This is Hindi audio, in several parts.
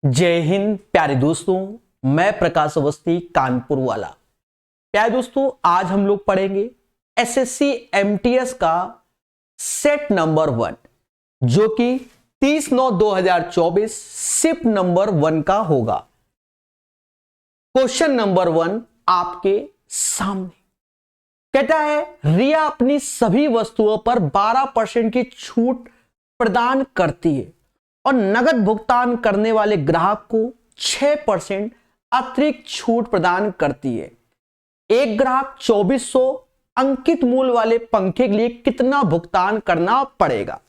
जय हिंद प्यारे दोस्तों। मैं प्रकाश अवस्थी कानपुर वाला। प्यारे दोस्तों, आज हम लोग पढ़ेंगे एसएससी एमटीएस का सेट नंबर 1 जो कि 30/9/2024 शिफ्ट नंबर 1 का होगा। क्वेश्चन नंबर 1 आपके सामने कहता है, रिया अपनी सभी वस्तुओं पर 12% की छूट प्रदान करती है और नगद भुगतान करने वाले ग्राहक को 6% अतिरिक्त छूट प्रदान करती है। एक ग्राहक 2400 अंकित मूल्य वाले पंखे के लिए कितना भुगतान करना पड़ेगा?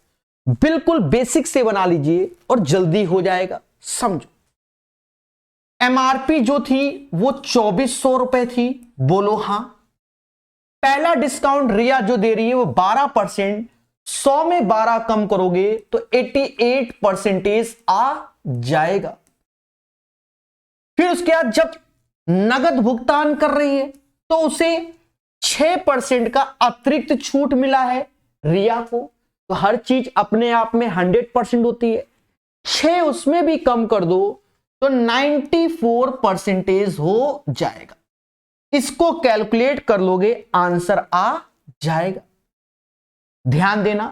बिल्कुल बेसिक से बना लीजिए और जल्दी हो जाएगा। समझो, एमआरपी जो थी वो 2400 रुपए थी। बोलो हां। पहला डिस्काउंट रिया जो दे रही है वो 12%। 100 में 12 कम करोगे तो 88% आ जाएगा। फिर उसके बाद जब नगद भुगतान कर रही है तो उसे 6% का अतिरिक्त छूट मिला है रिया को। तो हर चीज अपने आप में 100% होती है। 6 उसमें भी कम कर दो तो 94% हो जाएगा। इसको कैलकुलेट कर लोगे, आंसर आ जाएगा। ध्यान देना,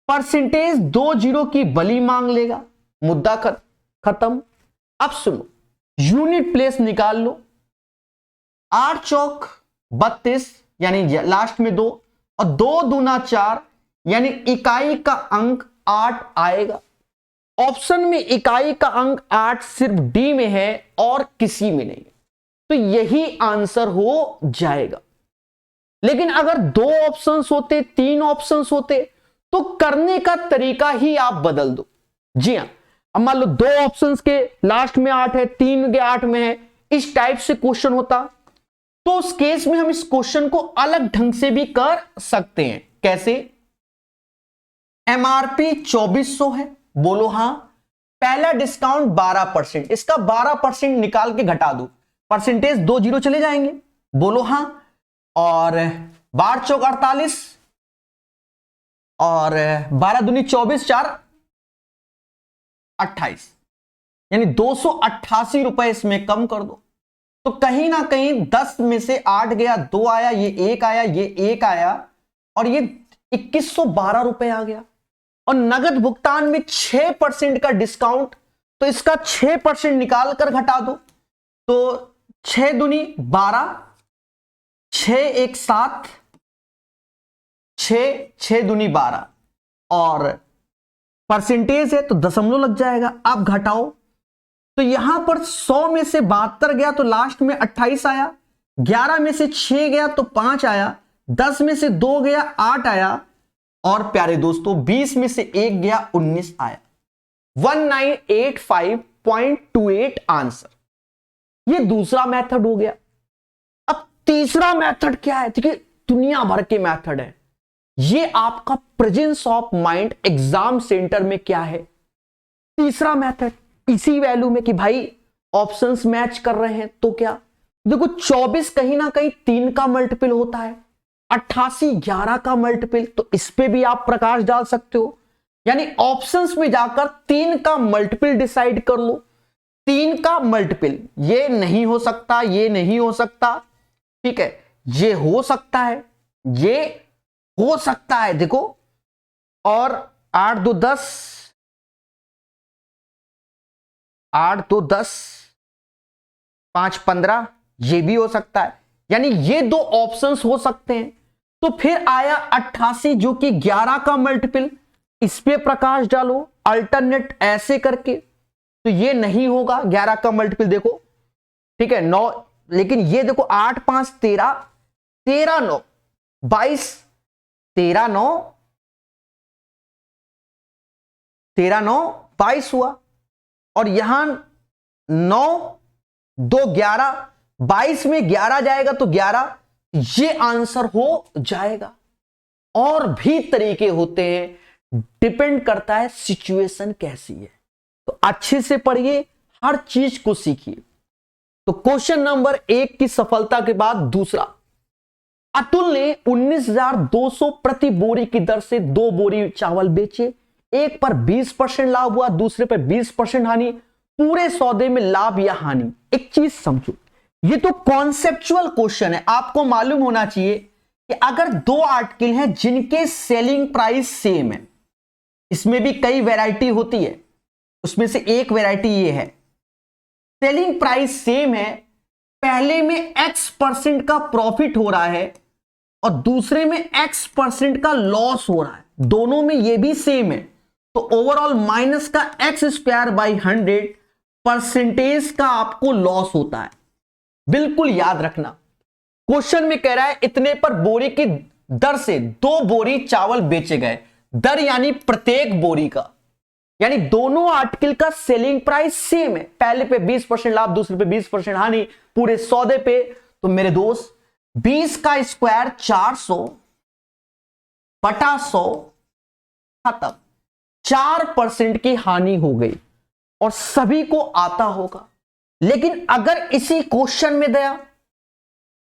परसेंटेज 2 जीरो की बली मांग लेगा। मुद्दा खत्म। अब सुनो, यूनिट प्लेस निकाल लो। 8 चौक 32 यानी लास्ट में 2 और 2 दूना 4 यानी इकाई का अंक 8 आएगा। ऑप्शन में इकाई का अंक 8 सिर्फ डी में है और किसी में नहीं, तो यही आंसर हो जाएगा। लेकिन अगर 2 ऑप्शंस होते, 3 ऑप्शंस होते तो करने का तरीका ही आप बदल दो। जी हां, अब मान लो 2 ऑप्शंस के लास्ट में 8 है, 3 के 8 में है, इस टाइप से क्वेश्चन होता तो उस केस में हम इस क्वेश्चन को अलग ढंग से भी कर सकते हैं। कैसे? एमआरपी 2400 है। बोलो हां। पहला डिस्काउंट 12%, इसका 12% निकाल के घटा दो, परसेंटेज 2 जीरो चले जाएंगे। बोलो हां। और 12 चौक 48 और 12 दूनी 24 4 28 यानी 288 रुपए इसमें कम कर दो। तो कहीं ना कहीं 10 में से 8 गया, 2 आया, ये 1 आया, ये 1 आया और ये 2112 रुपए आ गया। और नगद भुगतान में 6% का डिस्काउंट, तो इसका 6% निकाल कर घटा दो तो 6 दूनी 12, 6 1 7, 6 दूनी 12 और परसेंटेज है तो दशमलव लग जाएगा। अब घटाओ तो यहां पर 100 में से 72 गया तो लास्ट में 28 आया, 11 में से 6 गया तो 5 आया, 10 में से 2 गया 8 आया और प्यारे दोस्तों 20 में से 1 गया 19 आया। 1985.28 आंसर। ये दूसरा मेथड हो गया। अब तीसरा मेथड क्या है? देखिए, दुनिया भर के मेथड है। ये आपका presence of mind exam centre में क्या है? तीसरा मेथड इसी वैल्यू में कि भाई ऑप्शंस मैच कर रहे हैं तो क्या? देखो, 24 कहीं ना कहीं 3 का मल्टीपल होता है, 88 11 का मल्टीपल, तो इस पे भी आप प्रकाश डाल सकते हो। यानी ऑप्शंस में जाकर 3 का मल्टीपल डिसाइड कर लो। 3 का मल्टीपल, ये नहीं हो सकता, ये नहीं हो सकता, ठीक है, ये हो सकता है, ये हो सकता है। देखो, और 8 2 10, 8 2 10, 5 15, ये भी हो सकता है। यानी ये 2 ऑप्शंस हो सकते हैं। तो फिर आया 88 जो कि 11 का मल्टीपल, इस पे प्रकाश डालो अल्टरनेट ऐसे करके, तो ये नहीं होगा 11 का मल्टीपल। देखो, ठीक है, 9, लेकिन ये देखो 8 5 13, 13 9 22, 13 9 13 9 22 हुआ और यहां 9 2 11, 22 में 11 जाएगा तो 11, ये आंसर हो जाएगा। और भी तरीके होते हैं, डिपेंड करता है सिचुएशन कैसी है। तो अच्छे से पढ़िए, हर चीज को सीखिए। तो क्वेश्चन नंबर 1 की सफलता के बाद दूसरा, अतुल ने 19,200 प्रति बोरी की दर से 2 बोरी चावल बेचे। एक पर 20% लाभ हुआ, दूसरे पर 20% हानि, पूरे सौदे में लाभ या हानि। एक चीज समझो, ये तो कॉन्सेप्चुअल क्वेश्चन है, आपको मालूम होना चाहिए कि अगर दो आर्टिकल हैं जिनके सेलिंग प्राइस सेम है, इसमें भी कई वैरायटी होती है, उसमें से एक वैरायटी ये है, सेलिंग प्राइस सेम है, पहले में X% का प्रॉफिट हो रहा है और दूसरे में X% का लॉस हो रहा है, दोनों में ये भी सेम है, तो ओवरऑल माइनस का x²/100 परसेंटेज का आपको लॉस होता है। बिल्कुल याद रखना, क्वेश्चन में कह रहा है इतने पर बोरी की दर से 2 बोरी चावल बेचे गए, दर यानी प्रत्येक बोरी का, यानी दोनों आर्टिकल का सेलिंग प्राइस सेम है, पहले पे 20% लाभ, दूसरे पे 20% हानि, पूरे सौदे पे। तो मेरे दोस्त 20 का स्क्वायर 400/100 खत्म, 4% की हानि हो गई और सभी को आता होगा। लेकिन अगर इसी क्वेश्चन में दिया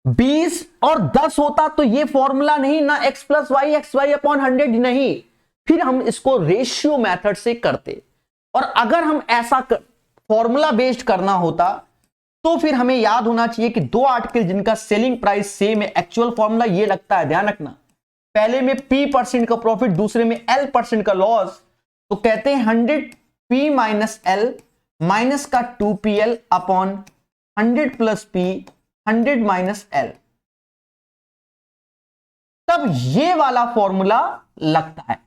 20 और 10 होता तो ये फॉर्मूला नहीं ना, x+y xy/100 नहीं, फिर हम इसको रेशियो मेथड से करते। और अगर हम ऐसा फॉर्मूला बेस्ड करना होता तो फिर हमें याद होना चाहिए कि दो आर्टिकल जिनका सेलिंग प्राइस सेम है, एक्चुअल फॉर्मूला ये लगता है, ध्यान रखना, पहले में P% का प्रॉफिट, दूसरे में L% का लॉस, तो कहते हैं 100P - L माइनस का 2PL/100 + P 100 - L, तब ये वाला फॉर्मूला लगता है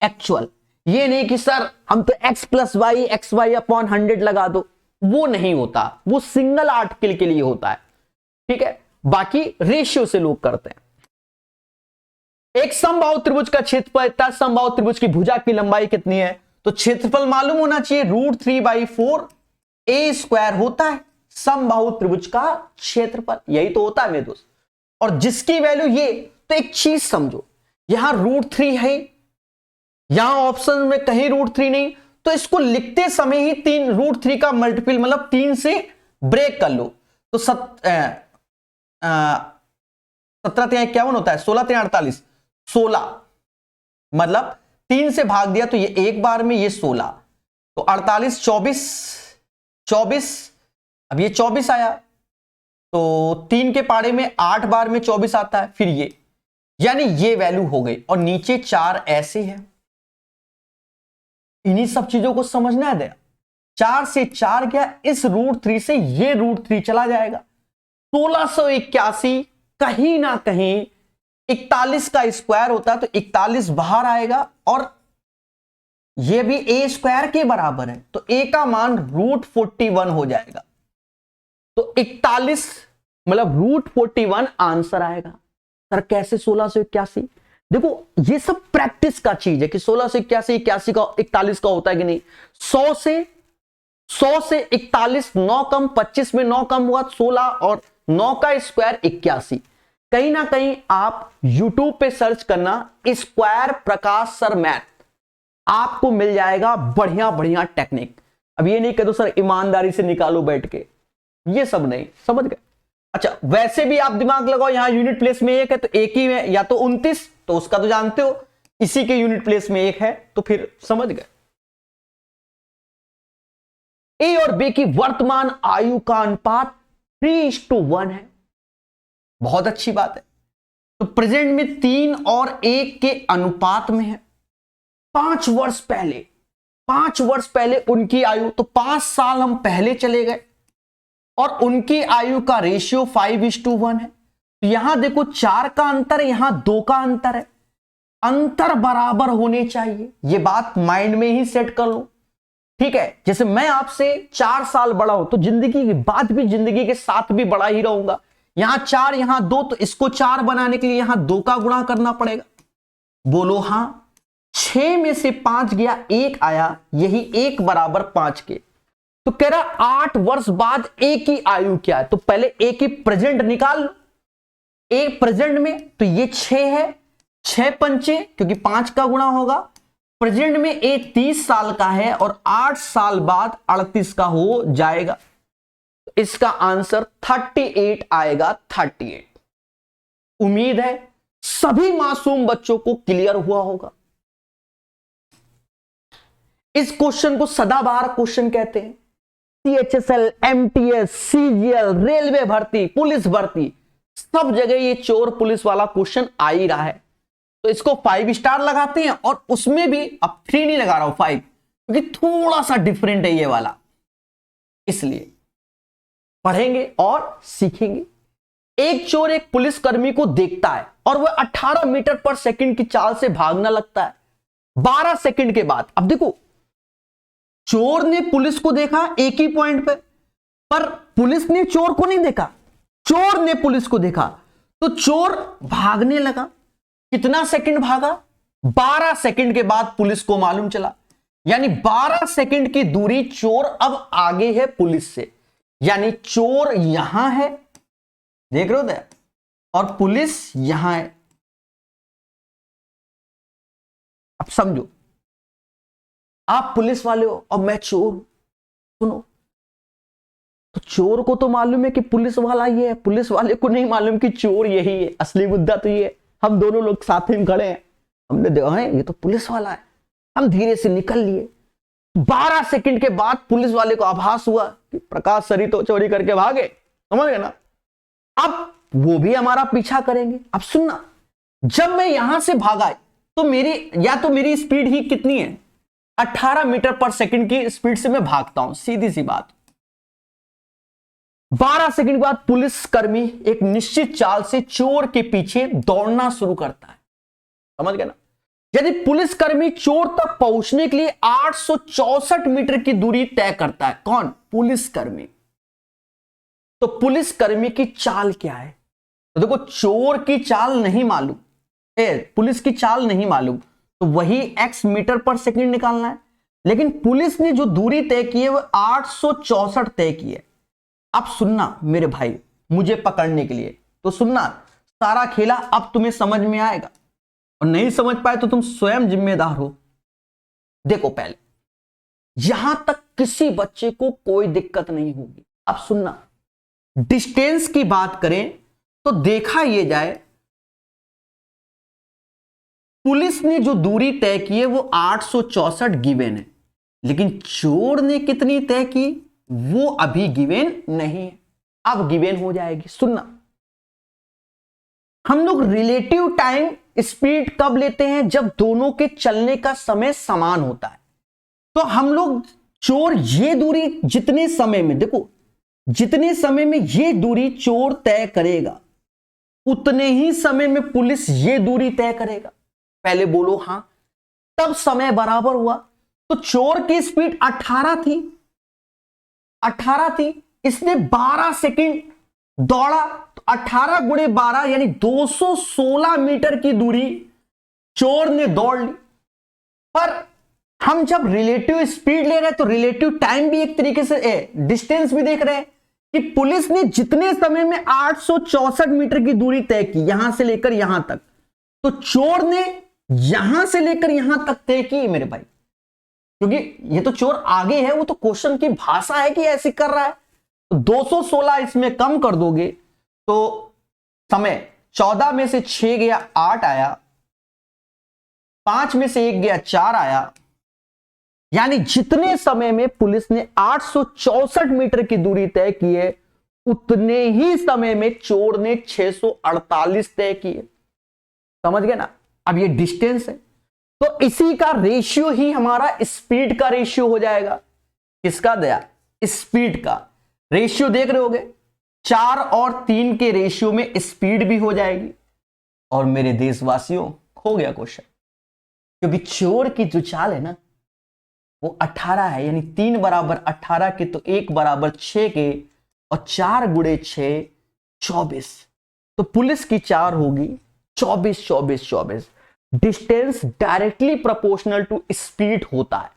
एक्चुअल। ये नहीं कि सर हम तो x+y xy/100 लगा दो, वो नहीं होता, वो सिंगल आर्टिकल के लिए होता है, ठीक है। बाकी रेशियो से लोग करते हैं। एक समबाहु त्रिभुज का क्षेत्रफल इतना, समबाहु त्रिभुज की भुजा की लंबाई कितनी है, तो क्षेत्रफल मालूम होना चाहिए, √3/4a² होता है समबाहु त्रिभुज का क्षेत्रफल, यही तो होता है मेरे दोस्त। और जिसकी वैल्यू ये, तो एक चीज समझो, यहां √3 है, यहां ऑप्शन में कहीं √3 नहीं, तो इसको लिखते समय ही √3 का मल्टीपल मतलब 3 से ब्रेक कर लो, तो 17×51 होता है, 16×3 = 16, मतलब 3 से भाग दिया तो ये एक बार में, ये 16, तो 48 24, अब ये 24 आया, तो 3 के पाड़े में 8 बार में 24 आता है, फिर ये, यानी ये वैल्यू हो गई। और नीचे 4 ऐसे है, इन्हीं सब चीजों को समझना है। 4 से 4 गया, इस √3 से ये √3 चला जाएगा, 1681 कहीं ना कहीं 41 का स्क्वायर होता है, तो 41 बाहर आएगा और ये भी a² के बराबर है, तो a का मान √41 हो जाएगा, तो 41 मतलब √41 आंसर आएगा। सर कैसे 1681? देखो ये सब प्रैक्टिस का चीज है कि 1681 81 का 41 का होता है कि नहीं। 100 से 41, 9 कम 25 में 9 कम हुआ 16 और 9 का स्क्वायर 81। कहीं ना कहीं आप YouTube पे सर्च करना स्क्वायर प्रकाश सर मैथ, आपको मिल जाएगा बढ़िया बढ़िया टेक्निक। अब ये नहीं कह दो सर ईमानदारी से निकालो बैठ के, ये सब नहीं, समझ गए। अच्छा वैसे भी आप दिमाग लगाओ, यहां यूनिट प्लेस में 1 है तो एक ही है, या तो 29, तो उसका तो जानते हो, इसी के यूनिट प्लेस में 1 है, तो फिर समझ गए। ए और बी की वर्तमान आयु का अनुपात 3:1 है, बहुत अच्छी बात है। तो प्रेजेंट में 3 और 1 के अनुपात में है। 5 वर्ष पहले उनकी आयु, तो 5 साल हम पहले चले गए और उनकी आयु का रेशियो 5:1 है। तो यहां देखो 4 का अंतर है, यहां 2 का अंतर है, अंतर बराबर होने चाहिए, ये बात माइंड में ही सेट कर लो, ठीक है। जैसे मैं आपसे 4 साल बड़ा हूं तो जिंदगी के बाद भी जिंदगी के साथ भी बड़ा ही रहूंगा। यहां 4 यहां 2, तो इसको 4 बनाने के लिए यहां 2 का गुणा करना पड़ेगा। बोलो हां। 6 में से 5 गया, 1 आया, यही 1 बराबर 5 के। तो कह रहा 8 वर्ष बाद ए की आयु क्या है, तो पहले ए की प्रेजेंट निकाल लो। ए प्रेजेंट में तो ये 6 है, 6 पंचे क्योंकि 5 का गुणा होगा, प्रेजेंट में ए 30 साल का है और 8 साल बाद 38 का हो जाएगा। इसका आंसर 38 आएगा, 38। उम्मीद है सभी मासूम बच्चों को क्लियर हुआ होगा। इस क्वेश्चन को सदाबहार क्वेश्चन कहते हैं। CHSL, MTS, CGL, रेलवे भर्ती, पुलिस भर्ती, सब जगह ये चोर पुलिस वाला क्वेश्चन आ ही रहा है। तो इसको 5 स्टार लगाते हैं, और उसमें भी अब 3 नहीं लगा रहा हूं, 5, क्योंकि थोड़ा सा डिफरेंट है ये वाला, इसलिए पढ़ेंगे और सीखेंगे। एक चोर एक पुलिसकर्मी को देखता है और वह 18 मीटर पर सेकंड की चाल से भागना लगता है 12 सेकंड के बाद। अब देखो, चोर ने पुलिस को देखा एक ही पॉइंट पे, पर पुलिस ने चोर को नहीं देखा, चोर ने पुलिस को देखा। तो चोर भागने लगा, कितना सेकंड भागा? 12 सेकंड के बाद पुलिस को मालूम चला, यानी 12 सेकंड की दूरी चोर अब आगे है पुलिस से, यानी चोर यहां है, देख रहे हो दया, और पुलिस यहां है। अब समझो, आप पुलिस वाले हो और मैं चोर हूं। सुनो, तो चोर को तो मालूम है कि पुलिस वाला ये है, पुलिस वाले को नहीं मालूम कि चोर यही है। असली मुद्दा तो ये है, हम दोनों लोग साथ में खड़े हैं, हमने देखा है ये तो पुलिस वाला है, हम धीरे से निकल लिए। 12 सेकंड के बाद पुलिस वाले को आभास हुआ कि प्रकाश सरी तो चोरी करके भागे, समझ गए ना। अब वो भी हमारा पीछा करेंगे। अब सुनना, जब मैं यहां से भागा तो मेरी स्पीड ही कितनी है? 18 मीटर पर सेकंड की स्पीड से मैं भागता हूं, सीधी सी बात। 12 सेकंड बाद पुलिसकर्मी एक निश्चित चाल से चोर के पीछे दौड़ना शुरू करता है, समझ गए ना। यदि पुलिसकर्मी चोर तक पहुंचने के लिए 864 मीटर की दूरी तय करता है, कौन? पुलिसकर्मी। तो पुलिसकर्मी की चाल क्या है? तो देखो, चोर की चाल नहीं मालूम, पुलिस की चाल नहीं मालूम, तो वही x मीटर पर सेकंड निकालना है। लेकिन पुलिस ने जो दूरी तय की है वो 864 तय की है। अब सुनना मेरे भाई, मुझे पकड़ने के लिए तो सुनना, सारा खेला अब तुम्हें समझ में आएगा, और नहीं समझ पाए तो तुम स्वयं जिम्मेदार हो। देखो, पहले यहां तक किसी बच्चे को कोई दिक्कत नहीं होगी। अब सुनना, डिस्टेंस की बात करें तो देखा यह जाए, पुलिस ने जो दूरी तय की है वो 864 गिवन है, लेकिन चोर ने कितनी तय की वो अभी गिवन नहीं है, अब गिवन हो जाएगी। सुनना, हम लोग रिलेटिव टाइम स्पीड कब लेते हैं? जब दोनों के चलने का समय समान होता है। तो हम लोग, चोर ये दूरी जितने समय में, देखो जितने समय में ये दूरी चोर तय करेगा उतने ही समय में पुलिस ये दूरी तय करेगा। पहले बोलो हां, तब समय बराबर हुआ। तो चोर की स्पीड 18 थी, इसने 12 सेकंड दौड़ा, तो 18 गुणे 12 यानी 216 मीटर की दूरी चोर ने दौड़ ली। पर हम जब रिलेटिव स्पीड ले रहे हैं तो रिलेटिव टाइम भी एक तरीके से, डिस्टेंस भी देख रहे हैं कि पुलिस ने जितने समय में 864 मीटर की दूरी तय की यहां से लेकर यहां तक, तो चोर ने यहां से लेकर यहां तक तय की मेरे भाई, क्योंकि ये तो चोर आगे है, वो तो क्वेश्चन की भाषा है कि ऐसे कर रहा है। तो 216 इसमें कम कर दोगे तो समय 14 में से 6 गया 8 आया, 5 में से 1 गया 4 आया, यानी जितने समय में पुलिस ने 864 मीटर की दूरी तय की है उतने ही समय में चोर ने 648 तय की है, समझ गए ना। अब ये डिस्टेंस है, तो इसी का रेशियो ही हमारा स्पीड का रेशियो हो जाएगा। किसका दया? स्पीड का रेशियो देख रहे होगे, 4 और 3 के रेशियो में स्पीड भी हो जाएगी। और मेरे देशवासियों, हो गया क्वेश्चन, क्योंकि चोर की जो चाल है ना वो 18 है, यानी 3 बराबर 18 के, तो 1 बराबर 6 के, और 4 गुणे 6 24। तो पुलिस की 4 होगी 24 24 24। Distance directly proportional to speed होता है।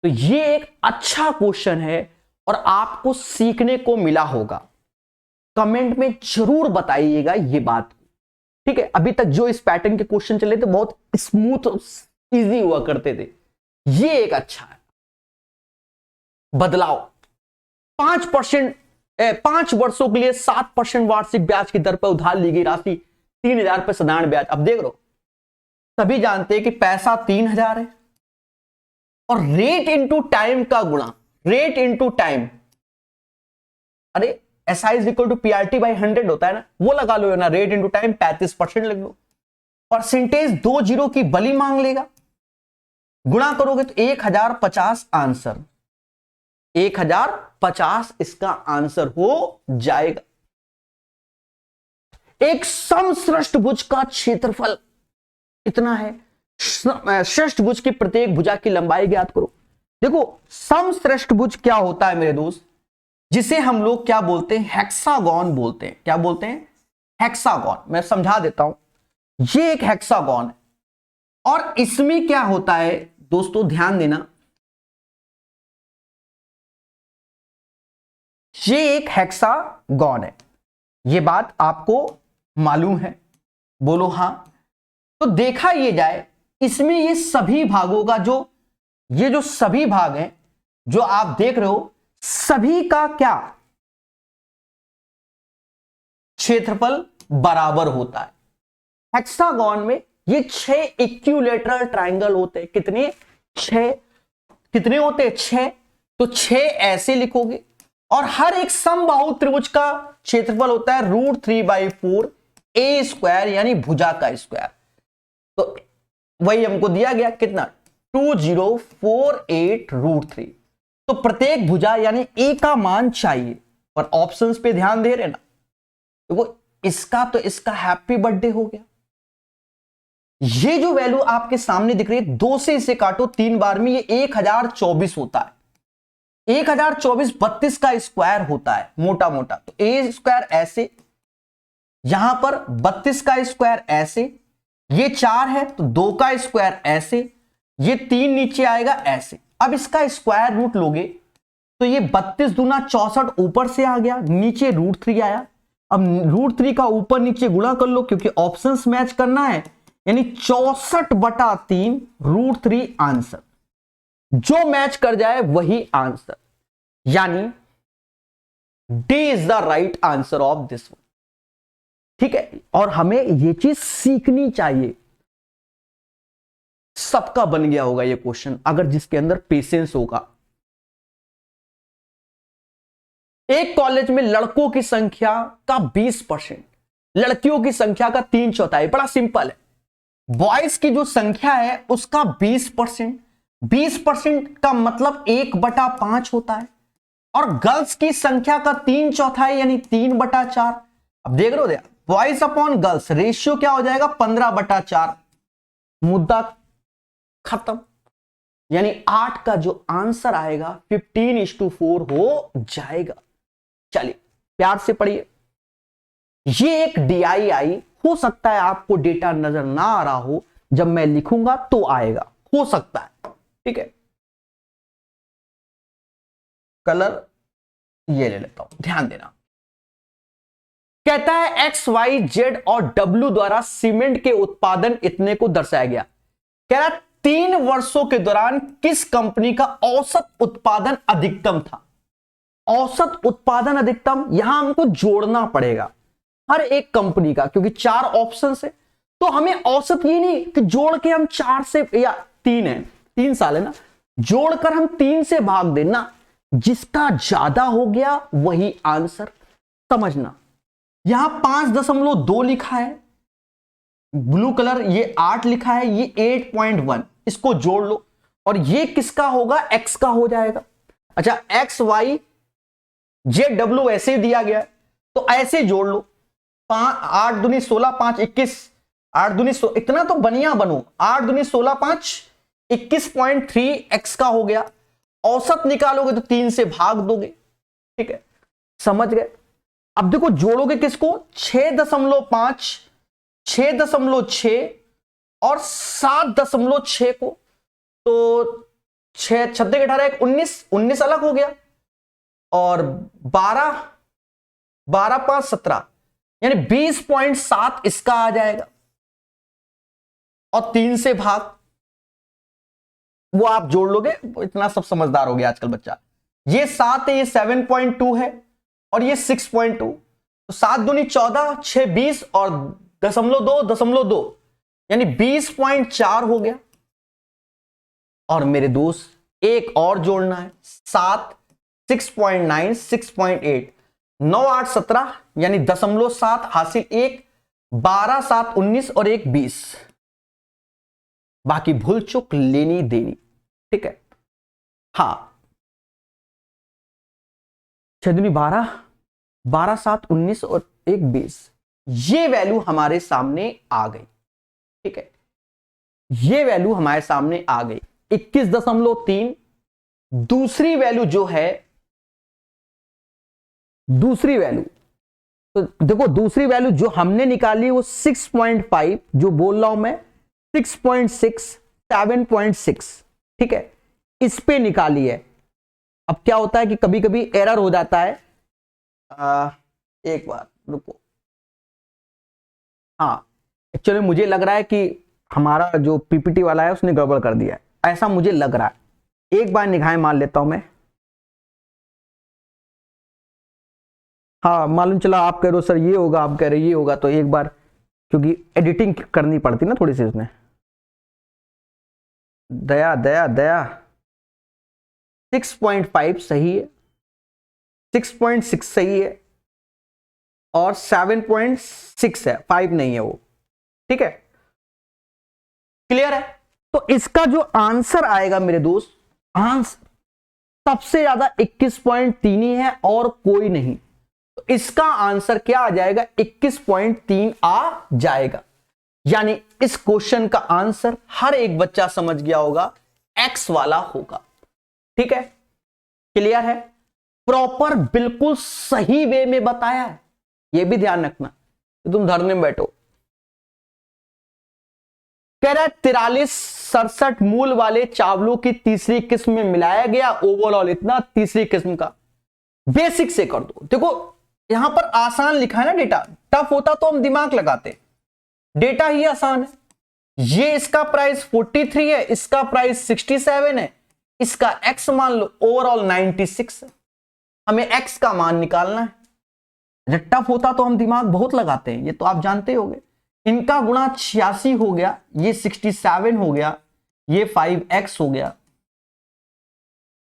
तो ये एक अच्छा क्वेश्चन है और आपको सीखने को मिला होगा। कमेंट में जरूर बताइएगा ये बात, ठीक है। अभी तक जो इस पैटर्न के क्वेश्चन चले थे बहुत स्मूथ इजी हुआ करते थे, ये एक अच्छा है बदलाव। 5 वर्षों के लिए 7% वार्षिक ब्याज की दर पर उधार ली गई राशि 3000 रुपए साधारण ब्याज। अब देख लो, सभी जानते हैं कि पैसा 3000 है और रेट इंटू टाइम का गुणा, रेट इंटू टाइम अरे SI is equal to PRT by 100 होता है ना, वो लगा लो ना, रेट इंटू टाइम 35% लग लो। परसेंटेज 2 जीरो की बली मांग लेगा, गुणा करोगे तो 1050 आंसर, 1050 इसका आंसर हो जाएगा। एक समश्रष्टभुज का क्षेत्रफल कितना है, षष्ठभुज की प्रत्येक भुजा की लंबाई ज्ञात करो। देखो समश्रष्टभुज क्या होता है मेरे दोस्त, जिसे हम लोग क्या बोलते हैं, हेक्सागोन बोलते हैं। क्या बोलते हैं, हेक्सागोन। मैं समझा देता हूं, ये एक हेक्सागोन है और इसमें क्या होता है दोस्तों, ध्यान देना, ये एक हेक्सागोन है, ये बात आपको मालूम है, बोलो हां। तो देखा ये जाए, इसमें ये सभी भागों का ये जो सभी भाग हैं जो आप देख रहे हो, सभी का क्या क्षेत्रफल बराबर होता है। हेक्सागोन में ये 6 इक्विलैटरल ट्रायंगल होते हैं। कितने, 6। कितने होते हैं, 6। तो 6 ऐसे लिखोगे और हर एक समबाहु त्रिभुज का क्षेत्रफल होता है √3/4 a स्क्वायर, यानी भुजा का स्क्वायर। तो वही हमको दिया गया कितना, 2048√3। तो प्रत्येक भुजा यानी a का मान चाहिए, पर ऑप्शंस पे ध्यान दे रहे ना, तो इसका तो इसका हैप्पी बर्थडे हो गया। ये जो वैल्यू आपके सामने दिख रही है, 2 से इसे काटो 3 बार में, ये 1024 होता है। 1024 32 का स्क्वायर होता है मोटा मोटा। तो a स्क्वायर ऐसे, यहां पर 32 का स्क्वायर ऐसे, ये 4 है तो 2 का स्क्वायर ऐसे, ये 3 नीचे आएगा ऐसे। अब इसका स्क्वायर रूट लोगे तो ये 32 दूना 64 ऊपर से आ गया, नीचे √3 आया। अब √3 का ऊपर नीचे गुणा कर लो, क्योंकि ऑप्शंस मैच करना है, यानी 64/3 √3 आंसर। जो मैच कर जाए वही आंसर, यानी D is the right answer of this one. ठीक है, और हमें यह चीज सीखनी चाहिए। सबका बन गया होगा ये क्वेश्चन, अगर जिसके अंदर पेशेंस होगा। एक कॉलेज में लड़कों की संख्या का 20%, लड़कियों की संख्या का 3/4। बड़ा सिंपल है, बॉयज की जो संख्या है उसका 20%, 20% का मतलब 1/5 होता है, और गर्ल्स की संख्या का 3/4 यानी 3/4। अब देख रहे हो, बॉयज अपॉन गर्ल्स रेशियो क्या हो जाएगा, 15/4। मुद्दा खत्म, यानी 8 का जो आंसर आएगा 15:4 हो जाएगा। चलिए प्यार से पढ़िए। ये एक DII हो सकता है, आपको डेटा नजर ना आ रहा हो, जब मैं लिखूंगा तो आएगा, हो सकता है। ठीक है, कलर ये ले लेता हूं, ध्यान देना। कहता है X, Y, Z और W द्वारा सीमेंट के उत्पादन इतने को दर्शाया गया। कह रहा 3 वर्षों के दौरान किस कंपनी का औसत उत्पादन अधिकतम था। औसत उत्पादन अधिकतम, यहां हमको जोड़ना पड़ेगा हर एक कंपनी का, क्योंकि 4 ऑप्शन है। तो हमें औसत ये नहीं कि जोड़ के हम 4 से, या 3 है, 3 साल है ना, जोड़कर हम 3 से भाग देना, जिसका ज्यादा हो गया वही आंसर। समझना, यहां 5.2 लिखा है, ब्लू कलर ये 8 लिखा है, ये 8.1, इसको जोड़ लो, और ये किसका होगा, x का हो जाएगा। अच्छा, X, Y, Z, W ऐसे दिया गया है, तो ऐसे जोड़ लो। 8 दूनी 16, 5 21, 8 दूनी 16, इतना तो बनिया बनो, 8 दूनी 16, 5 21.3 x का हो गया। औसत निकालोगे तो 3 से भाग दोगे। ठीक है, समझ गए। अब देखो जोड़ोगे किसको, 6.5, 6.6 और 7.6 को, तो 6 6 18 19 अलग हो गया, और 12 5 17 यानी 20.7 इसका आ जाएगा, और 3 से भाग, वो आप जोड़ लोगे। इतना सब समझदार हो गया आजकल बच्चा। ये 7 है, ये 7.2 है, और ये 6.2, तो 7 दूनी 14, 6 20 और 0.2 यानी 20.4 हो गया। और मेरे दोस्त एक और जोड़ना है, 7 6.9 6.8, 9 8 17 यानी 0.7 हासिल 1, 12 7 19 और 1 20, बाकी भूल चुक लेनी देनी। ठीक है, हाँ 12 12 7 19 और 1 20, ये वैल्यू हमारे सामने आ गई। ठीक है, ये वैल्यू हमारे सामने आ गई 21.3। दूसरी वैल्यू जो है, दूसरी वैल्यू तो देखो, दूसरी वैल्यू जो हमने निकाली वो 6.5, जो बोल रहा हूं मैं 6.6 7.6। ठीक है, इस पे निकाली है। अब क्या होता है कि कभी कभी एरर हो जाता है, एक बार रुको। हाँ एक्चुअली मुझे लग रहा है कि हमारा जो पीपीटी वाला है उसने गड़बड़ कर दिया है, ऐसा मुझे लग रहा है। एक बार निगाहें मार लेता हूं मैं। हाँ मालूम चला, आप कह रहे हो सर ये होगा, आप कह रहे ये होगा, तो एक बार क्योंकि एडिटिंग करनी पड़ती ना थोड़ी सी उसने। दया दया दया 6.5 सही है, 6.6 सही है, और 7.6 है, 5 नहीं है वो। ठीक है, क्लियर है। तो इसका जो आंसर आएगा मेरे दोस्त, आंसर सबसे ज्यादा 21.3 ही है और कोई नहीं। तो इसका आंसर क्या आ जाएगा, 21.3 आ जाएगा। यानी इस क्वेश्चन का आंसर हर एक बच्चा समझ गया होगा, एक्स वाला होगा। ठीक है, क्लियर है। प्रॉपर बिल्कुल सही वे में बताया है, यह भी ध्यान रखना। तो तुम धरने में बैठो। कह रहा है 43 67 मूल वाले चावलों की तीसरी किस्म में मिलाया गया, ओवरऑल इतना तीसरी किस्म का। बेसिक से कर दो। देखो यहां पर आसान लिखा है ना, डेटा टफ होता तो हम दिमाग लगाते, डेटा ही आसान है। ये इसका प्राइस 43 है, इसका प्राइस 67 है, इसका एक्स मान लो, ओवरऑल 96 है। हमें एक्स का मान निकालना है। जब टफ होता तो हम दिमाग बहुत लगाते हैं, ये तो आप जानते होंगे। इनका गुणा 86 हो गया, ये 67 हो गया, ये 5x हो गया,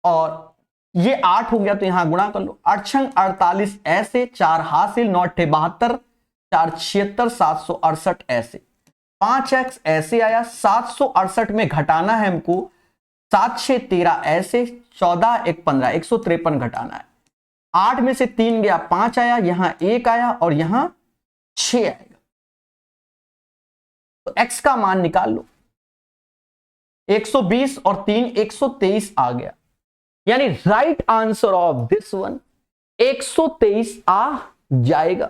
और ये 8 हो गया, तो यहां गुणा कर लो। 8 छंग 48 ऐसे, 4 हासिल, 9 72, 4 76, 768 ऐसे, 5x ऐसे आया। 768 में घटाना है हमको, 7 6 13 ऐसे, 14 1 15, 153 घटाना है। 8 में से 3 गया, 5 आया, यहां 1 आया और यहां 6 आएगा। तो x का मान निकाल लो, 120 और 3 123 आ गया। यानी right answer of this one 123 आ जाएगा।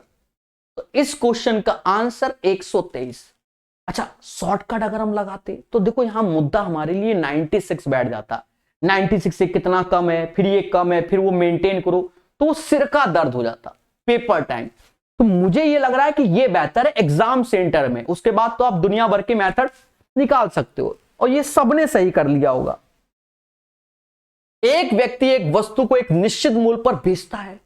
तो इस क्वेश्चन का आंसर 123। अच्छा, शॉर्टकट अगर हम लगाते तो देखो यहां मुद्दा हमारे लिए 96 बैठ जाता। 96 से कितना कम है, फिर ये कम है, फिर वो मेंटेन करो, तो वो सिर का दर्द हो जाता, पेपर टाइम। तो मुझे ये लग रहा है कि ये बेहतर है एग्जाम सेंटर में, उसके बाद तो आप दुनिया भर के मेथड निकाल सकते हो, और ये सबने सही कर लिया होगा। एक व्यक्ति एक वस्तु को एक निश्चित मूल्य पर बेचता है,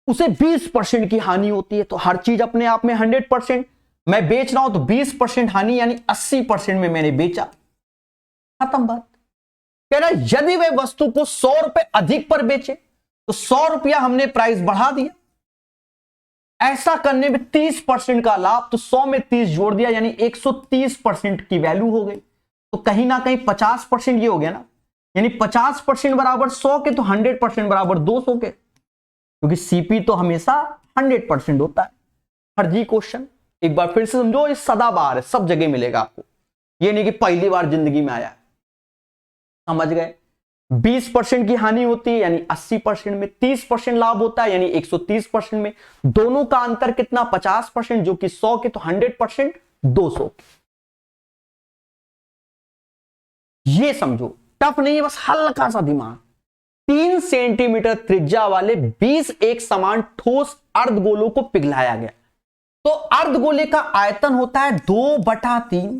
उसे 20% की हानि होती है। तो हर चीज अपने आप में 100%, मैं बेच रहा हूं तो 20% हानि, यानी 80% में मैंने बेचा, खत्म बात। कह रहा यदि वह वस्तु को 100 रुपए अधिक पर बेचे तो 100 रुपया हमने प्राइस बढ़ा दिया। ऐसा करने में 30% का लाभ, तो 100 में 30 जोड़ दिया, यानी 130% की वैल्यू हो गई। तो कहीं ना कहीं 50% ये हो गया ना, यानी 50% बराबर 100 के, तो 100% बराबर 200 के, क्योंकि सीपी तो हमेशा 100% होता है। फर्जी क्वेश्चन एक बार फिर से समझो, ये सदाबहार है, सब जगह मिलेगा आपको, ये नहीं कि पहली बार जिंदगी में आया है। समझ गए। 20% की हानि होती है यानी 80% में, 30% लाभ होता है यानी 130% में। दोनों का अंतर कितना, 50%, जो कि 100 के, तो 100% 200। ये समझो, टफ नहीं है, बस हल्का सा दिमाग। 3 सेंटीमीटर त्रिज्या वाले 20 एक समान ठोस अर्धगोलों को पिघलाया गया। तो अर्धगोले का आयतन होता है 2/3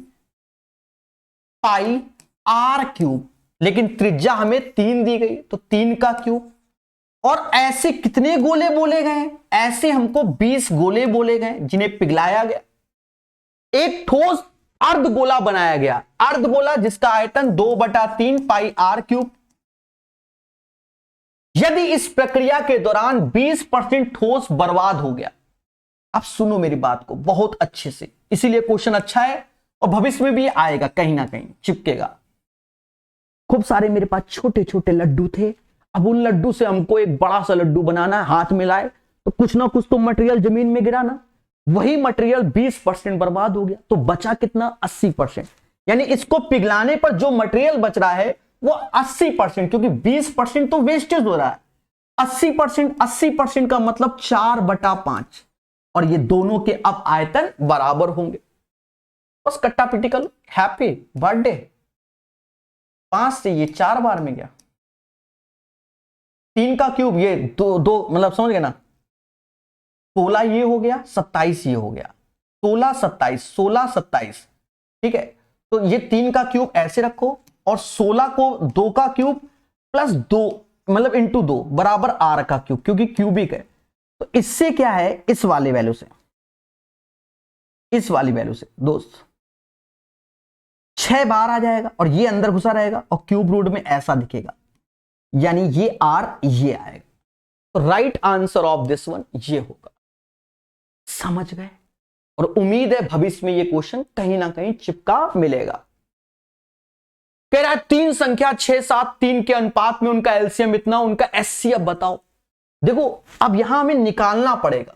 पाई आर क्यूब, लेकिन त्रिज्या हमें 3 दी गई, तो 3 का क्यूब। और ऐसे कितने गोले बोले गए, ऐसे हमको 20 गोले बोले गए जिन्हें पिघलाया गया, एक ठोस अर्धगोला बनाया गया। अर्धगोला जिसका आयतन 2/3 पाई आर क्यूब। यदि इस प्रक्रिया के दौरान 20% ठोस बर्बाद हो गया। अब सुनो मेरी बात को बहुत अच्छे से, इसीलिए क्वेश्चन अच्छा है और भविष्य में भी आएगा, कहीं ना कहीं चिपकेगा। खूब सारे मेरे पास छोटे छोटे लड्डू थे, अब उन लड्डू से हमको एक बड़ा सा लड्डू बनाना है, हाथ में लाए तो कुछ ना कुछ तो मटेरियल जमीन में गिरा ना, वही मटेरियल 20% बर्बाद हो गया, तो बचा कितना 80%। यानी इसको पिघलाने पर जो मटेरियल बच रहा है वो 80%, क्योंकि 20% तो वेस्टेज हो रहा है। 80% का मतलब 4/5, और ये दोनों के अब आयतन बराबर होंगे। बस कट्टा पिटी कर लो, हैप्पी बर्थडे। 5 से ये 4 बार में गया, 3 का क्यूब ये दो मतलब समझ गए ना, 16 ये हो गया, 27 ये हो गया, 16 27 16 27, ठीक है। तो ये 3 का क्यूब ऐसे रखो और 16 को 2 का क्यूब प्लस 2 मतलब इंटू 2 बराबर r का क्यूब, क्योंकि क्यूबिक है। तो इससे क्या है, इस वाली वैल्यू से, इस वाली वैल्यू से दोस्त 6 बार आ जाएगा और ये अंदर घुसा रहेगा और क्यूब रूट में ऐसा दिखेगा, यानी ये r ये आएगा। तो right answer of this one ये होगा। समझ गए? और उम्मीद है भविष्य में ये क्वेश्चन कहीं ना कहीं चिपका मिलेगा। कह रहा है 3 संख्या 6 7 3 के अनुपात में उनका एलसीएम इतना, उनका एचसीएफ बताओ। देखो अब यहां हमें निकालना पड़ेगा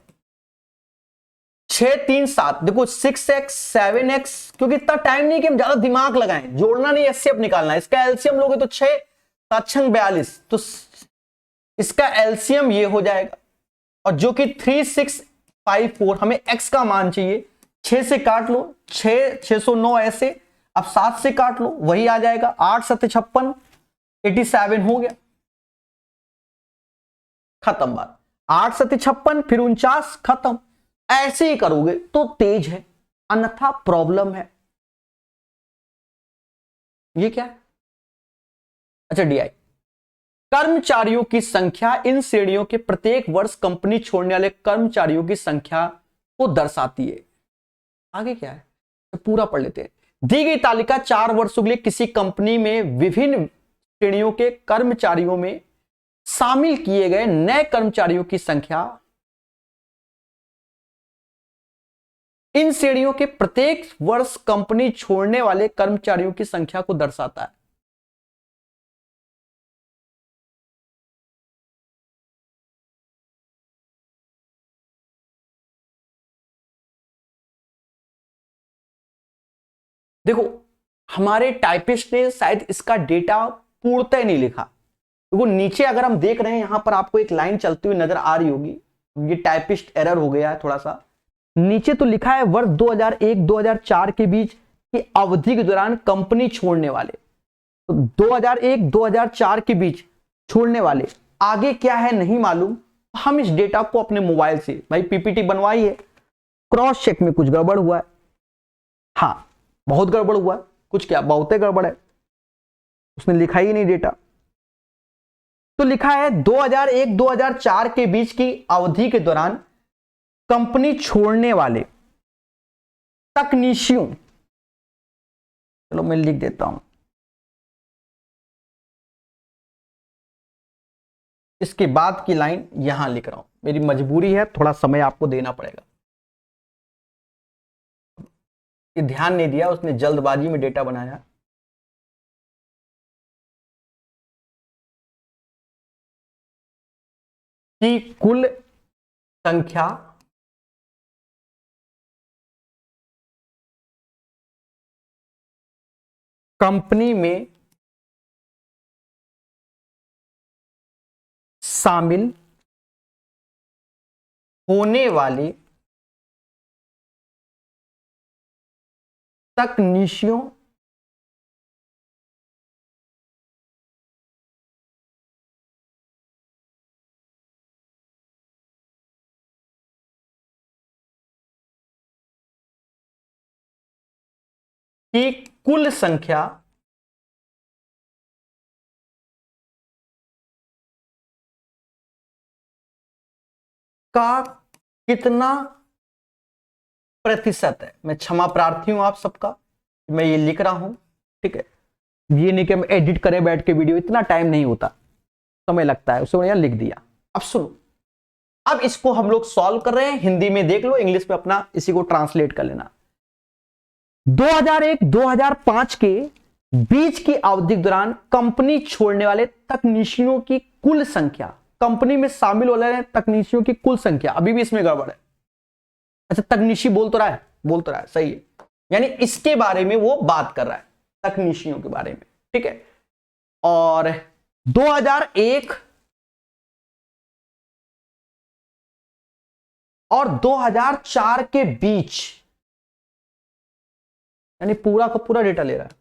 6 3 7, देखो 6x 7x, क्योंकि इतना टाइम नहीं कि हम ज्यादा दिमाग लगाएं, जोड़ना नहीं, एचसीएफ निकालना है। इसका एलसीएम लोगे तो 6 7 6 42, तो इसका एलसीएम ये हो जाएगा, और जो कि 3654, हमें x का मान चाहिए। 6 से काट लो, 609 ऐसे, अब 7 से काट लो वही आ जाएगा, 8 7 56, 87 हो गया, खत्म बात। 8 7 56 फिर 49, खत्म। ऐसे ही करोगे तो तेज है, अन्यथा प्रॉब्लम है। ये क्या है? अच्छा DI, कर्मचारियों की संख्या इन श्रेणियों के प्रत्येक वर्ष कंपनी छोड़ने वाले कर्मचारियों की संख्या को दर्शाती है। आगे क्या है तो पूरा पढ़ लेते हैं। दी गई तालिका 4 वर्षों के लिए किसी कंपनी में विभिन्न श्रेणियों के कर्मचारियों में शामिल किए गए नए कर्मचारियों की संख्या इन श्रेणियों के प्रत्येक वर्ष कंपनी छोड़ने वाले कर्मचारियों की संख्या को दर्शाता है। देखो हमारे टाइपिस्ट ने शायद इसका डेटा पूर्णतः नहीं लिखा। देखो नीचे अगर हम देख रहे हैं, यहां पर आपको एक लाइन चलती हुई नजर आ रही होगी, ये टाइपिस्ट एरर हो गया है थोड़ा सा। नीचे तो लिखा है वर्ष 2001-2004 के बीच की अवधि के दौरान कंपनी छोड़ने वाले, तो 2001-2004 के बीच छोड़ने वाले, आगे क्या है नहीं मालूम। हम इस डेटा को अपने मोबाइल से, भाई पीपीटी बनवाई है, क्रॉस चेक में कुछ गड़बड़ हुआ है, हाँ बहुत गड़बड़ हुआ है, कुछ क्या बहुत गड़बड़ है, उसने लिखा ही नहीं डेटा। तो लिखा है 2001-2004 के बीच की अवधि के दौरान कंपनी छोड़ने वाले तकनीशियों, चलो मैं लिख देता हूं, इसके बाद की लाइन यहां लिख रहा हूं, मेरी मजबूरी है, थोड़ा समय आपको देना पड़ेगा। ये ध्यान नहीं दिया, उसने जल्दबाजी में डेटा बनाया। कि कुल संख्या कंपनी में शामिल होने वाले तकनीशियों की कुल संख्या का कितना प्रतिशत है। मैं क्षमा प्रार्थी हूं आप सबका, मैं ये लिख रहा हूं, ठीक है। ये नहीं कि हम एडिट करें बैठ के वीडियो, इतना टाइम नहीं होता। समय लगता है, उसे यहां लिख दिया। अब सुनो, अब इसको हम लोग सॉल्व कर रहे हैं, हिंदी में देख लो, इंग्लिश में अपना इसी को ट्रांसलेट कर लेना। 2001-2005 के बीच की अवधि के दौरान कंपनी छोड़ने वाले तकनीशियों की कुल संख्या, कंपनी में शामिल होने वाले तकनीशियों की कुल संख्या, अभी भी इसमें गड़बड़ है। अच्छा, तकनीशी बोल तो रहा है, सही है, यानी इसके बारे में वो बात कर रहा है, तकनीशियों के बारे में, ठीक है। और 2001 और 2004 के बीच, यानी पूरा का पूरा डेटा ले रहा है,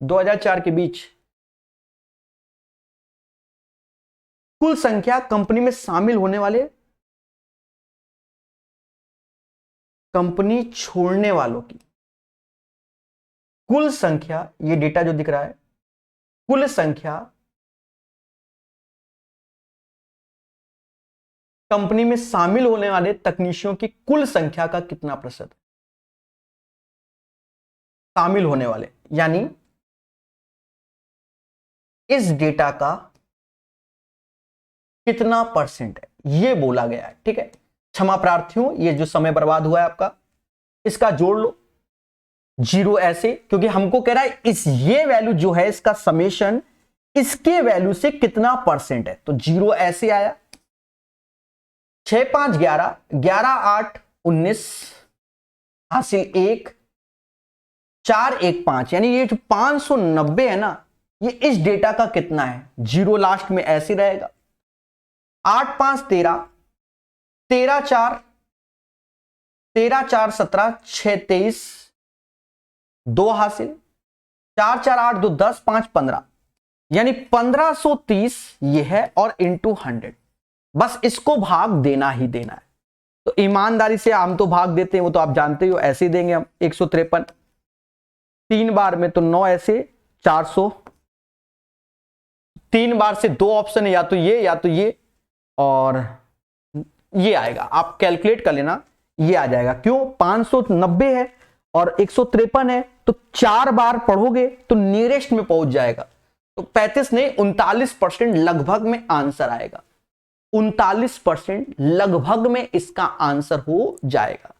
2004 के बीच कुल संख्या कंपनी में शामिल होने वाले, कंपनी छोड़ने वालों की कुल संख्या, ये डेटा जो दिख रहा है, कुल संख्या कंपनी में शामिल होने वाले तकनीशियों की कुल संख्या का कितना प्रतिशत है शामिल होने वाले, यानी इस डेटा का कितना परसेंट है, ये बोला गया है, ठीक है। क्षमा प्रार्थियों, ये जो समय बर्बाद हुआ है आपका, इसका जोड़ लो 0 ऐसे, क्योंकि हमको कह रहा है इस ये वैल्यू जो है इसका समेशन इसके वैल्यू से कितना परसेंट है, तो 0 ऐसे आया। 6 5 11, 11 8 19 हासिल 1, 4 1 5, यानी ये जो 590 है ना, ये इस डेटा का कितना है, 0 लास्ट में ऐसे रहेगा। 8 5 13, 13 4 17, 6 23, 2 हासिल, 4 4 8 2 10, 5 15, यानी 1530 ये है, और इंटू 100, बस इसको भाग देना ही देना है। तो ईमानदारी से हम तो भाग देते हैं, वो तो आप जानते हो, ऐसे ही देंगे हम। 153 3 बार में तो 9 ऐसे, 400 3 बार से 2 ऑप्शन है, या तो ये और ये आएगा, आप कैलकुलेट कर लेना, ये आ जाएगा। क्यों, 590 है और 153 है, तो 4 बार पढ़ोगे तो नियरेस्ट में पहुंच जाएगा। तो 35 नहीं 39% लगभग में आंसर आएगा, 39% लगभग में इसका आंसर हो जाएगा,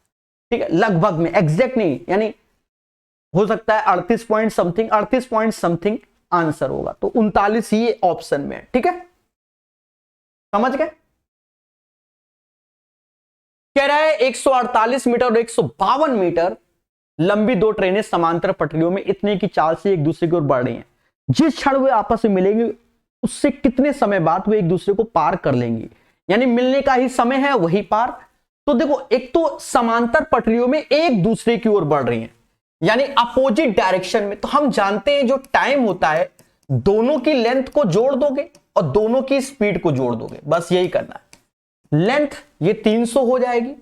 ठीक है, लगभग में, एग्जैक्ट नहीं, यानी हो सकता है 38 पॉइंट समथिंग आंसर होगा, तो 39 ही ऑप्शन में, ठीक है, समझ गए। कह रहा है 148 मीटर और 152 मीटर लंबी 2 ट्रेनें समांतर पटरियों में इतने की चाल से एक दूसरे की ओर बढ़ रही हैं। जिस क्षण वे आपस में मिलेंगे उससे कितने समय बाद वे एक दूसरे को पार कर लेंगी, यानी मिलने का ही समय है वही पार। तो देखो, एक तो समांतर पटरियों में एक दूसरे की ओर बढ़ रही हैं, यानी अपोजिट डायरेक्शन में। तो हम जानते हैं जो टाइम होता है, दोनों की लेंथ को जोड़ दोगे और दोनों की स्पीड को जोड़ दोगे, बस यही करना है। लेंथ ये 300 हो जाएगी,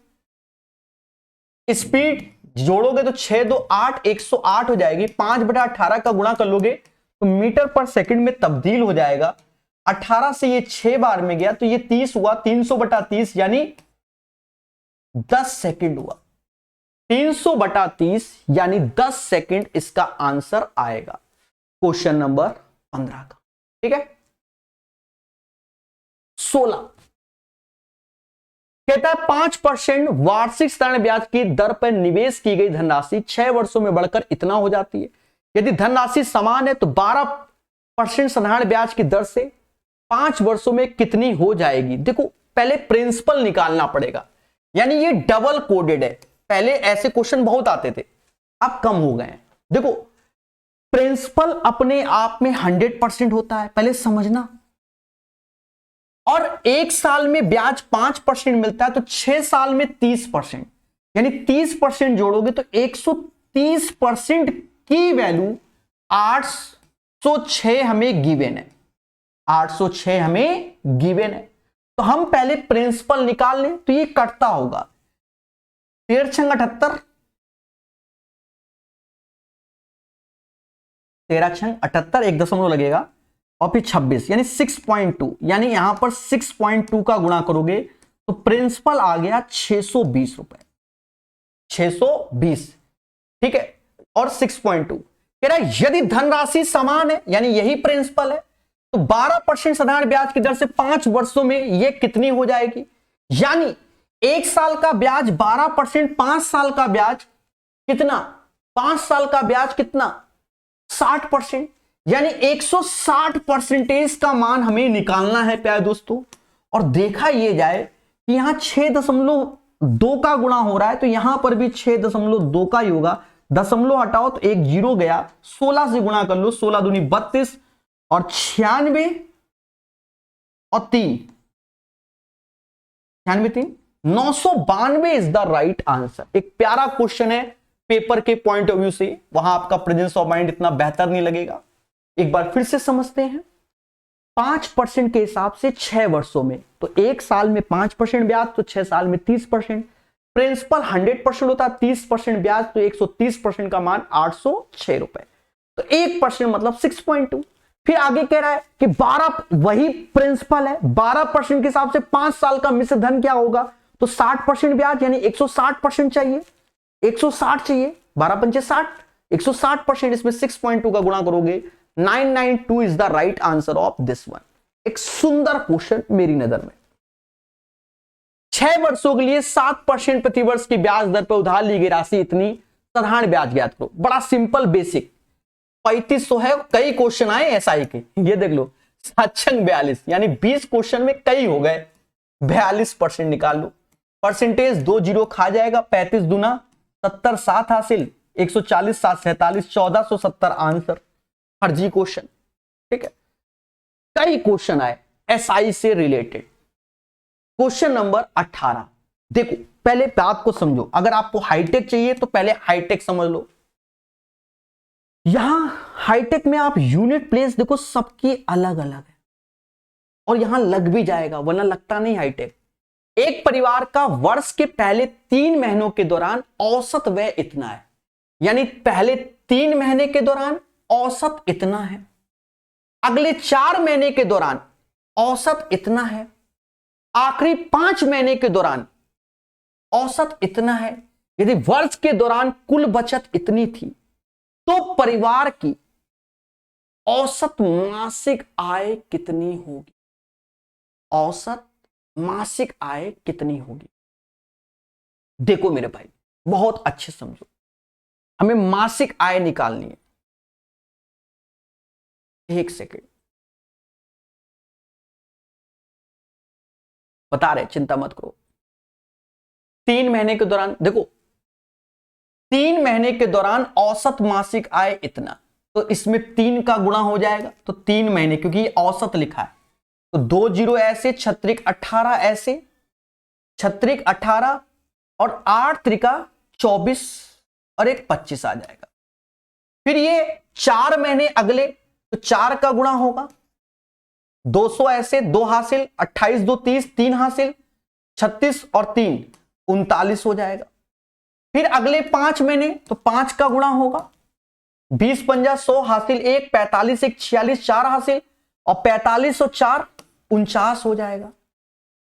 स्पीड जोड़ोगे तो 6 2 8 108 हो जाएगी, 5/18 का गुणा कर लोगे तो मीटर पर सेकंड में तब्दील हो जाएगा। 18 से ये 6 बार में गया तो ये 30 हुआ, 300/30 यानी 10 सेकंड हुआ, 300/30 यानी 10 सेकंड इसका आंसर आएगा क्वेश्चन नंबर 15 का, ठीक है। 16 कहता है 5% वार्षिक साधारण ब्याज की दर पर निवेश की गई धनराशि 6 वर्षों में बढ़कर इतना हो जाती है। यदि धनराशि समान है तो 12% साधारण ब्याज की दर से 5 वर्षों में कितनी हो जाएगी। देखो, पहले प्रिंसिपल निकालना पड़ेगा, यानी ये डबल कोडेड है। पहले ऐसे क्वेश्चन बहुत आते थे, अब कम हो गए हैं। देखो, प्रिंसिपल अपने आप में 100% होता है, पहले समझना, और 1 साल में ब्याज 5% मिलता है, तो 6 साल में 30%, यानी 30% जोड़ोगे तो 130% की वैल्यू 806 हमें गिवन है, 806 हमें गिवन है। तो हम पहले प्रिंसिपल निकाल लें तो ये कटता होगा 13 छंग 78, 13 छंग 78, 1 दशमलव लगेगा और फिर 26 यानी 6.2, यानी यहां पर 6.2 का गुणा करोगे तो प्रिंसिपल आ गया 620 रुपए, 620, ठीक है। और 6.2 कह रहा है यदि धनराशि समान है, यानी यही प्रिंसिपल है, तो तो 12% साधारण ब्याज की दर से 5 वर्षों में ये कितनी हो जाएगी? यानी 1 साल का ब्याज 12%, 5 साल का ब्याज कितना? 5 साल का ब्याज कितना? 60%। यानी 160% का मान हमें निकालना है प्यारे दोस्तों। और देखा ये जाए कि यहां 6.2 का गुणा हो रहा है, तो यहां पर भी 6.2 का ही होगा। दशमलव हटाओ तो एक जीरो गया, 16 से गुणा कर लो, 16 दूनी 32 और 96 और 3, 992 इज द राइट आंसर। एक प्यारा क्वेश्चन है पेपर के पॉइंट ऑफ व्यू से, वहां आपका प्रेजेंस ऑफ माइंड इतना बेहतर नहीं लगेगा। एक बार फिर से समझते हैं। 5% के हिसाब से 6 वर्षों में, तो 1 साल में 5% ब्याज, तो 6 साल में 30%। प्रिंसिपल 100% होता, 30% ब्याज, तो 130% का मान 806 रुपए। तो 1% मतलब 6.2। फिर आगे कह रहा है कि 12, वही प्रिंसिपल है, 12% के हिसाब से 5 साल का मिश्र धन क्या होगा? तो 60% ब्याज, यानी 160% चाहिए, 160 चाहिए, 12 पंचे 60, 160%। इसमें 6.2 का गुणा करोगे, 992 is the right answer of this one. एक सुंदर क्वेश्चन मेरी नजर में। 6 वर्षों के लिए 7% प्रतिवर्ष की ब्याज दर पर उधार ली गई राशि इतनी, साधारण ब्याज ज्ञात करो। बड़ा सिंपल बेसिक, 3500 है। कई क्वेश्चन आए एसआई के, ये देख लो, 7×42 यानी 20 क्वेश्चन में कई हो गए। 42% निकाल लो, परसेंटेज 2 जीरो खा जाएगा। 35 दूना 70, 7 हासिल, 140, 7 47, 1470 आंसर। फर्जी क्वेश्चन, ठीक है। कई क्वेश्चन आए एसआई से रिलेटेड। क्वेश्चन नंबर 18, देखो पहले बात को समझो। अगर आपको हाईटेक चाहिए तो पहले हाईटेक समझ लो। यहां हाईटेक में आप यूनिट प्लेस देखो, सबकी अलग अलग है, और यहां लग भी जाएगा, वरना लगता नहीं हाईटेक। एक परिवार का वर्ष के पहले 3 महीनों के दौरान औसत व्यय इतना है, यानी पहले 3 महीने के दौरान औसत इतना है, अगले 4 महीने के दौरान औसत इतना है, आखिरी 5 महीने के दौरान औसत इतना है। यदि वर्ष के दौरान कुल बचत इतनी थी, तो परिवार की औसत मासिक आय कितनी होगी? औसत मासिक आय कितनी होगी? देखो मेरे भाई, बहुत अच्छे समझो, हमें मासिक आय निकालनी है। एक सेकेंड, बता रहे, चिंता मत करो। 3 महीने के दौरान देखो, 3 महीने के दौरान औसत मासिक आय इतना, तो इसमें 3 का गुणा हो जाएगा, तो 3 महीने, क्योंकि ये औसत लिखा है, तो 2 जीरो ऐसे, 6 18 ऐसे, 6 18 और 8 त्रिका 24 और एक 25 आ जाएगा। फिर ये 4 महीने अगले, तो 4 का गुणा होगा, 200 ऐसे, 2 हासिल, 28 2 30, 3 हासिल, 36 और 3 39 हो जाएगा। फिर अगले 5 महीने, तो 5 का गुणा होगा, 20 पंजा 100 हासिल, 1 45 1 46, 4 हासिल, और 45 और 4 49 हो जाएगा।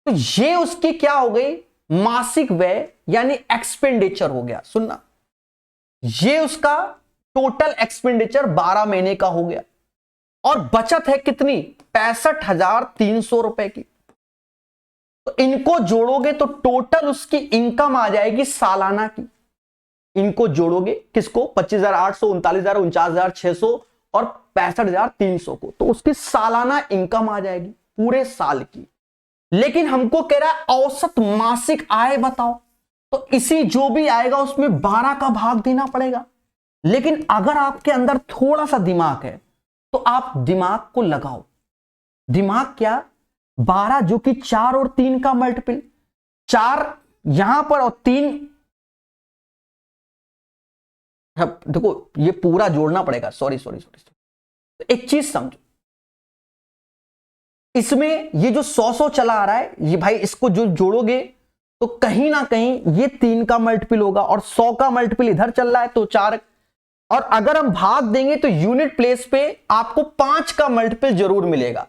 तो ये उसकी क्या हो गई? मासिक व्यय, यानी एक्सपेंडिचर हो गया। सुनना, ये उसका टोटल एक्सपेंडिचर 12 महीने का हो गया, और बचत है कितनी? 65,300 रुपए की। तो इनको जोड़ोगे तो टोटल उसकी इनकम आ जाएगी सालाना की। इनको जोड़ोगे किसको? 25,800, 39,000, 49,600 और 65,300 को, तो उसकी सालाना इनकम आ जाएगी पूरे साल की। लेकिन हमको कह रहा है औसत मासिक आय बताओ, तो इसी जो भी आएगा उसमें 12 का भाग देना पड़ेगा। लेकिन अगर आपके अंदर थोड़ा सा दिमाग है तो आप दिमाग को लगाओ। दिमाग क्या? 12 जो कि 4 और 3 का मल्टीपल, 4 यहां पर और 3, देखो ये पूरा जोड़ना पड़ेगा। सॉरी, एक चीज समझो, इसमें ये जो 100 चला आ रहा है, ये भाई इसको जो जोड़ोगे तो कहीं ना कहीं ये 3 का मल्टीपल होगा, और 100 का मल्टीपल इधर चल रहा है तो 4, और अगर हम भाग देंगे तो यूनिट प्लेस पे आपको 5 का मल्टीपल जरूर मिलेगा,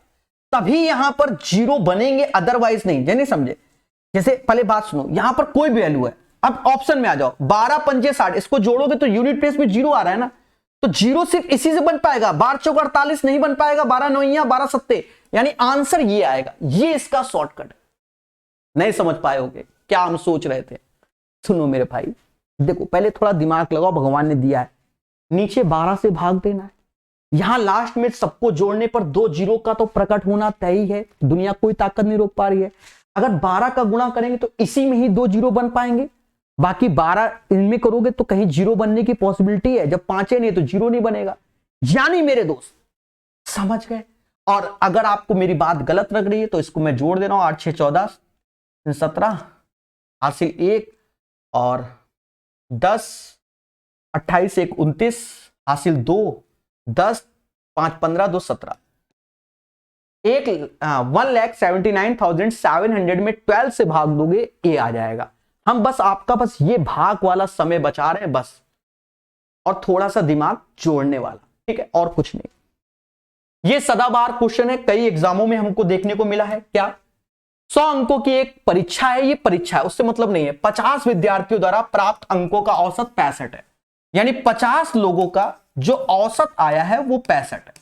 तभी यहां पर 0 बनेंगे, अदरवाइज नहीं। यानी समझे? जैसे पहले बात सुनो, यहां पर कोई भी वैल्यू है, अब ऑप्शन में आ जाओ, 12 पंजे 60, इसको जोड़ोगे तो यूनिट प्लेस में 0 आ रहा है ना, तो जीरो सिर्फ इसी से बन पाएगा, 12 चौक 48 नहीं बन पाएगा, 12 नौइया 12 सत्ते, यानी आंसर ये आएगा। ये इसका शॉर्टकट। नहीं समझ पाए होगे क्या हम सोच रहे थे? सुनो मेरे भाई, देखो पहले थोड़ा दिमाग लगाओ, भगवान ने दिया है, नीचे 12 से भाग देना है, यहां लास्ट में सबको जोड़ने पर 2 जीरो का तो प्रकट होना तय ही है, दुनिया कोई ताकत नहीं रोक पा रही है। अगर 12 का गुणा करेंगे तो इसी में ही 2 जीरो बन पाएंगे, बाकी 12 इनमें करोगे तो कहीं जीरो बनने की पॉसिबिलिटी है, जब 5 नहीं तो जीरो नहीं बनेगा। यानी मेरे दोस्त समझ गए? और अगर आपको मेरी बात गलत लग रही है तो इसको मैं जोड़ दे रहा हूं, 8 6 14 17 हासिल 1 और 10 28 1 29 हासिल 2 10 5 15 2 17 1,79,700 में 12 से भाग दोगे ए आ जाएगा। हम बस आपका बस ये भाग वाला समय बचा रहे हैं बस, और थोड़ा सा दिमाग जोड़ने वाला, ठीक है, और कुछ नहीं। ये सदाबहार क्वेश्चन है, कई एग्जामों में हमको देखने को मिला है। क्या 100 अंकों की एक परीक्षा है, ये परीक्षा है उससे मतलब नहीं है, 50 विद्यार्थियों द्वारा प्राप्त अंकों का औसत 65 है, यानी 50 लोगों का जो औसत आया है वो 65 है।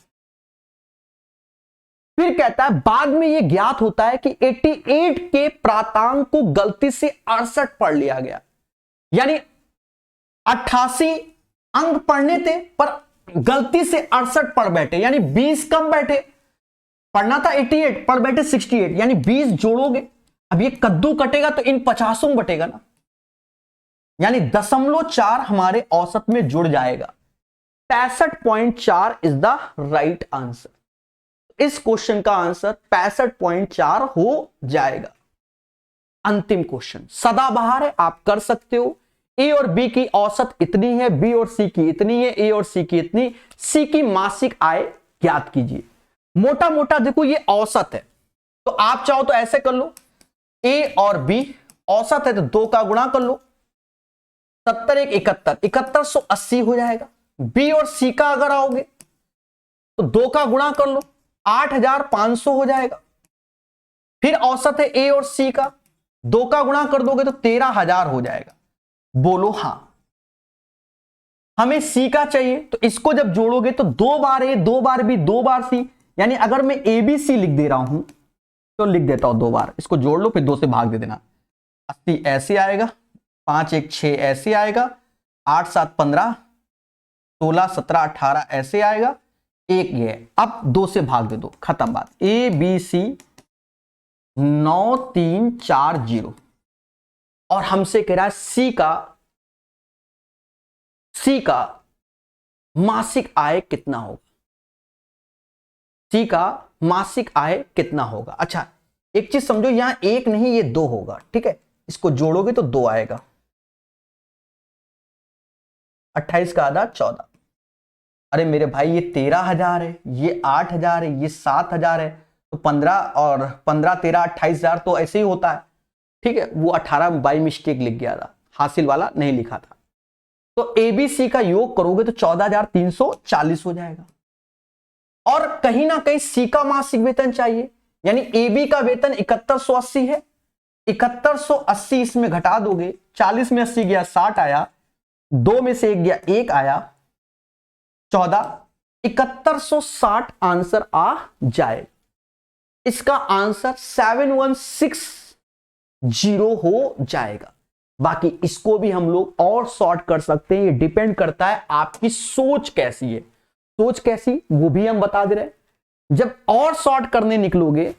फिर कहता है बाद में यह ज्ञात होता है कि 88 के प्रातांक को गलती से 68 पढ़ लिया गया, यानी 88 अंक पढ़ने थे पर गलती से 68 पढ़ बैठे, यानी 20 कम बैठे, पढ़ना था 88 पढ़ बैठे 68, यानी 20 जोड़ोगे, अब ये कद्दू कटेगा तो इन 50 में बटेगा ना, यानी 0.4 हमारे औसत में जुड़ जाएगा। 65.4 इज द राइट आंसर। इस क्वेश्चन का आंसर 65.4 हो जाएगा। अंतिम क्वेश्चन सदाबहार है, आप कर सकते हो। ए और बी की औसत इतनी है, बी और सी की इतनी है, ए और सी की इतनी, सी की मासिक आय ज्ञात कीजिए। मोटा मोटा देखो ये औसत है, तो आप चाहो तो ऐसे कर लो, ए और बी औसत है तो 2 का गुणा कर लो, 70 1 71 7180 हो जाएगा। बी और सी का अगर आओगे तो 2 का गुणा कर लो, 8500 हो जाएगा। फिर औसत है ए और सी का, 2 का गुणा कर दोगे तो 13000 हो जाएगा। बोलो हां। हमें सी का चाहिए, तो इसको जब जोड़ोगे तो 2 बार ए 2 बार बी 2 बार सी, यानी अगर मैं ए बी सी लिख दे रहा हूं तो लिख देता हूं 2 बार, इसको जोड़ लो फिर 2 से भाग दे देना। 80 ऐसे आएगा, 5 1 6 ऐसे आएगा, 8 7 15 16 17 18 ऐसे आएगा, एक ये है। अब 2 से भाग दे दो, खत्म बात। ए बी सी 9 3 4 0, और हमसे कह रहा है सी का मासिक आय कितना होगा, सी का मासिक आय कितना होगा। अच्छा एक चीज समझो, यहां 1 नहीं ये 2 होगा, ठीक है, इसको जोड़ोगे तो 2 आएगा, 28 का आधा 14। अरे मेरे भाई ये 13000 है, ये 8000 है, ये 7000 है, तो 15 और 15 13 28000 तो ऐसे ही होता है, ठीक है। वो 18 बाई मिस्टेक लिख गया था, हासिल वाला नहीं लिखा था। तो एबीसी का योग करोगे तो 14340 हो जाएगा। और कहीं ना कहीं सी का मासिक वेतन चाहिए, यानी एबी का वेतन 7180 है, 7180 इसमें घटा दोगे, 40 में 80 गया 60 आया, 2 में से 1 गया 1 आया 14, 7160 आंसर आ जाए। इसका आंसर 7160 हो जाएगा। बाकी इसको भी हम लोग और सॉर्ट कर सकते हैं, ये डिपेंड करता है आपकी सोच कैसी है। सोच कैसी वो भी हम बता दे रहे हैं। जब और सॉर्ट करने निकलोगे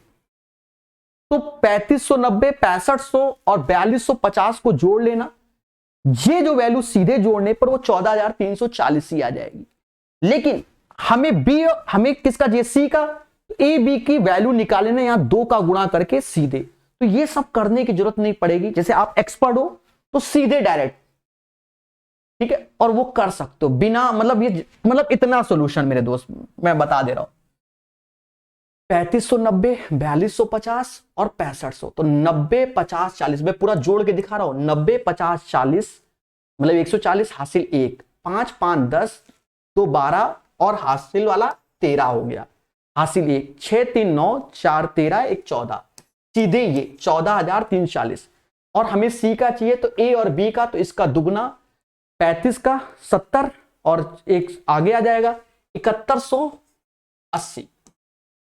तो 3590 6500 और 4250 को जोड़ लेना, ये जो वैल्यू सीधे जोड़ने पर वो 14340 ही आ जाएगी। लेकिन हमें किसका चाहिए, सी का, ए बी की वैल्यू निकाले ना, यहां 2 का गुणा करके सीधे, तो ये सब करने की जरूरत नहीं पड़ेगी। जैसे आप एक्सपर्ट हो तो सीधे डायरेक्ट, ठीक है, और वो कर सकते हो बिना मतलब इतना सॉल्यूशन मेरे दोस्त मैं बता दे रहा हूं। 3590 4250 और 6500, तो 90 50 40 मैं पूरा जोड़ के दिखा रहा हूं। 90 50 40 मतलब 140 हासिल 1, 5 5 10 2 12 और हासिल वाला 13 हो गया, हासिल 1 6 3 9 4 13 1 14, सीधे ये 14340। और हमें सी का चाहिए तो ए और बी का, तो इसका दुगना 35 का 70 और एक आगे आ जाएगा 7180,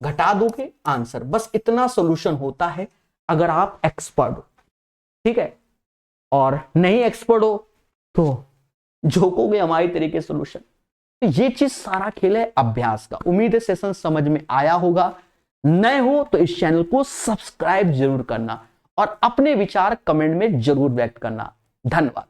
घटा दोगे आंसर। बस इतना सॉल्यूशन होता है अगर आप एक्सपर्ट हो, ठीक है। और नहीं एक्सपर्ट हो तो झोंकोगे हमारी तरीके सॉल्यूशन। तो ये चीज सारा खेल है अभ्यास का। उम्मीद है सेशन समझ में आया होगा। नए हो तो इस चैनल को सब्सक्राइब जरूर करना और अपने विचार कमेंट में जरूर व्यक्त करना। धन्यवाद।